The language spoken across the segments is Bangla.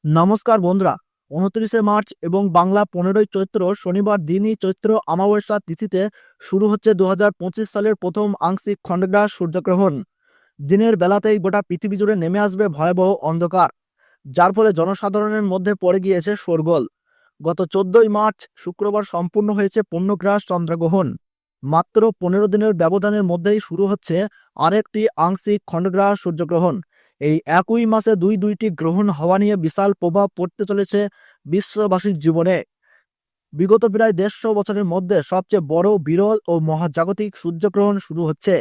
নমস্কার বন্ধুরা। 29শে মার্চ এবং বাংলা 15ই চৈত্র শনিবার দিনই চৈত্র অমাবস্যা তিথিতে শুরু হচ্ছে 2025 সালের প্রথম আংশিক খণ্ডগ্রাস সূর্যগ্রহণ। দিনের বেলাতেই গোটা পৃথিবী জুড়ে নেমে আসবে ভয়াবহ অন্ধকার, যার ফলে জনসাধারণের মধ্যে পড়ে গিয়েছে শোরগোল। গত 14ই মার্চ শুক্রবার সম্পূর্ণ হয়েছে পূর্ণগ্রাস চন্দ্রগ্রহণ। মাত্র 15 দিনের ব্যবধানের মধ্যেই শুরু হচ্ছে আরেকটি আংশিক খণ্ডগ্রাস সূর্যগ্রহণ। এই একই মাসে দুইটি গ্রহণ হওয়া নিয়ে বিশাল প্রভাব পড়তে চলেছে বিশ্ববাসীর জীবনে। বিগত প্রায় 150 বছরের মধ্যে সবচেয়ে বড়, বিরল ও মহাজাগতিক সূর্যগ্রহণ শুরু হচ্ছে।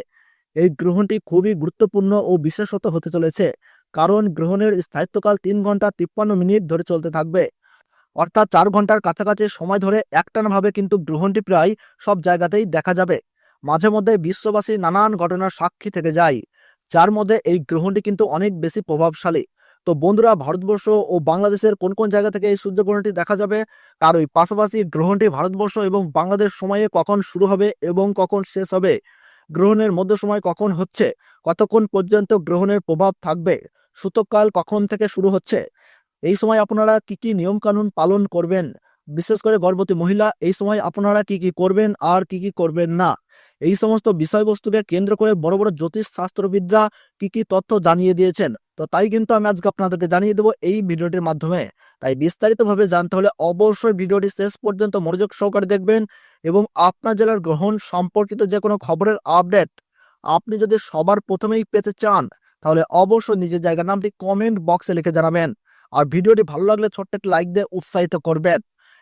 এই গ্রহণটি খুবই গুরুত্বপূর্ণ ও বিশেষত হতে চলেছে, কারণ গ্রহণের স্থায়িত্বকাল 3 ঘন্টা 53 মিনিট ধরে চলতে থাকবে। অর্থাৎ 4 ঘন্টার কাছাকাছি সময় ধরে একটানাভাবে কিন্তু গ্রহণটি প্রায় সব জায়গাতেই দেখা যাবে। মাঝে মধ্যে বিশ্ববাসী নানান ঘটনার সাক্ষী থেকে যায়, যার মধ্যে এই গ্রহণটি কিন্তু অনেক বেশি প্রভাবশালী। তো বন্ধুরা, ভারতবর্ষ ও বাংলাদেশের কোন কোন জায়গা থেকে এই সূর্যগ্রহণটি দেখা যাবে, আর ওই পাশাপাশি গ্রহণটি ভারতবর্ষ এবং বাংলাদেশ সময়ে কখন শুরু হবে এবং কখন শেষ হবে, গ্রহণের মধ্য সময় কখন হচ্ছে, কতক্ষণ পর্যন্ত গ্রহণের প্রভাব থাকবে, সূতককাল কখন থেকে শুরু হচ্ছে, এই সময় আপনারা কি কি নিয়ম কানুন পালন করবেন, বিশেষ করে গর্ভবতী মহিলা এই সময় আপনারা কি কি করবেন আর কি কি করবেন না, এই সমস্ত বিষয়বস্তুকে কেন্দ্র করে বড় বড় জ্যোতিষ শাস্ত্রবিদরা কি কি তথ্য জানিয়ে দিয়েছেন। তো তাই কিন্তু আমি আজকে আপনাদেরকে জানিয়ে দেবো এই ভিডিওটির মাধ্যমে। তাই বিস্তারিতভাবে জানতে হলে অবশ্যই ভিডিওটি শেষ পর্যন্ত মনোযোগ সহকারে দেখবেন। এবং আপনার জেলার গ্রহণ সম্পর্কিত যে কোনো খবরের আপডেট আপনি যদি সবার প্রথমেই পেতে চান, তাহলে অবশ্যই নিজের জায়গার নামটি কমেন্ট বক্সে লিখে জানাবেন। আর ভিডিওটি ভালো লাগলে ছোট্ট একটা লাইক দিয়ে উৎসাহিত করবেন,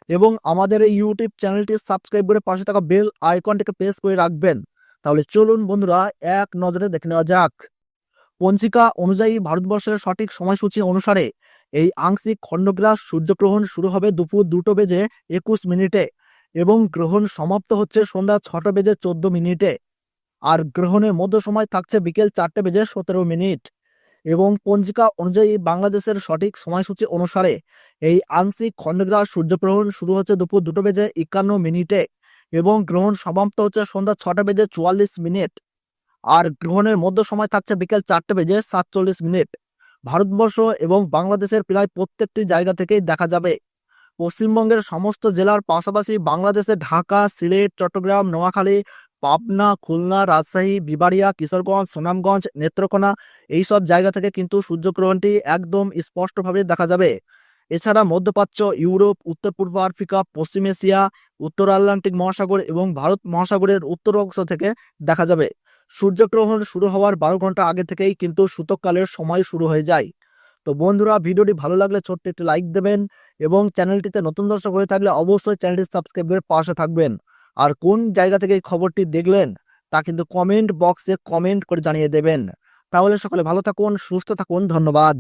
এবং আমাদের এই ইউটিউব চ্যানেলটি সাবস্ক্রাইব করে পাশে থাকা বেল আইকনটিকে প্রেস করে রাখবেন। তাহলে চলুন বন্ধুরা, এক নজরে দেখে নেওয়া যাক। পঞ্জিকা অনুযায়ী ভারতবর্ষের সঠিক সময়সূচি অনুসারে এই আংশিক খণ্ডগ্রাস সূর্যগ্রহণ শুরু হবে দুপুর 2:21 এবং গ্রহণ সমাপ্ত হচ্ছে সন্ধ্যা 6:14। আর গ্রহণের মধ্য সময় থাকছে বিকেল 4:17। এবং পঞ্জিকা অনুযায়ী বাংলাদেশের সঠিক সময়সূচি অনুসারে এই আংশিক খণ্ডগ্রাস সূর্যগ্রহণ শুরু হচ্ছে দুপুর 2:51 এবং গ্রহণ সমাপ্ত হচ্ছে সন্ধ্যা 6:44। আর গ্রহণের মধ্য সময় থাকছে বিকেল 4:47। ভারতবর্ষ এবং বাংলাদেশের প্রায় প্রত্যেকটি জায়গা থেকেই দেখা যাবে। পশ্চিমবঙ্গের সমস্ত জেলার পাশাপাশি বাংলাদেশের ঢাকা, সিলেট, চট্টগ্রাম, নোয়াখালী, পাবনা, খুলনা, রাজশাহী, বিবাড়িয়া, কিশোরগঞ্জ, সুনামগঞ্জ, নেত্রকোনা এইসব জায়গা থেকে কিন্তু সূর্যগ্রহণটি একদম স্পষ্টভাবে দেখা যাবে। এছাড়া মধ্যপ্রাচ্য, ইউরোপ, উত্তর পূর্ব আফ্রিকা, পশ্চিম এশিয়া, উত্তর আটলান্টিক মহাসাগর এবং ভারত মহাসাগরের উত্তর অংশ থেকে দেখা যাবে। সূর্যগ্রহণ শুরু হওয়ার 12 ঘন্টা আগে থেকেই কিন্তু সূতককালের সময় শুরু হয়ে যায়। তো বন্ধুরা, ভিডিওটি ভালো লাগলে ছোট্ট একটি লাইক দেবেন, এবং চ্যানেলটিতে নতুন দর্শক হয়ে থাকলে অবশ্যই চ্যানেলটি সাবস্ক্রাইব করে পাশে থাকবেন। আর কোন জায়গা থেকে এই খবরটি দেখলেন তা কিন্তু কমেন্ট বক্সে কমেন্ট করে জানিয়ে দেবেন। তাহলে সকলে ভালো থাকুন, সুস্থ থাকুন, ধন্যবাদ।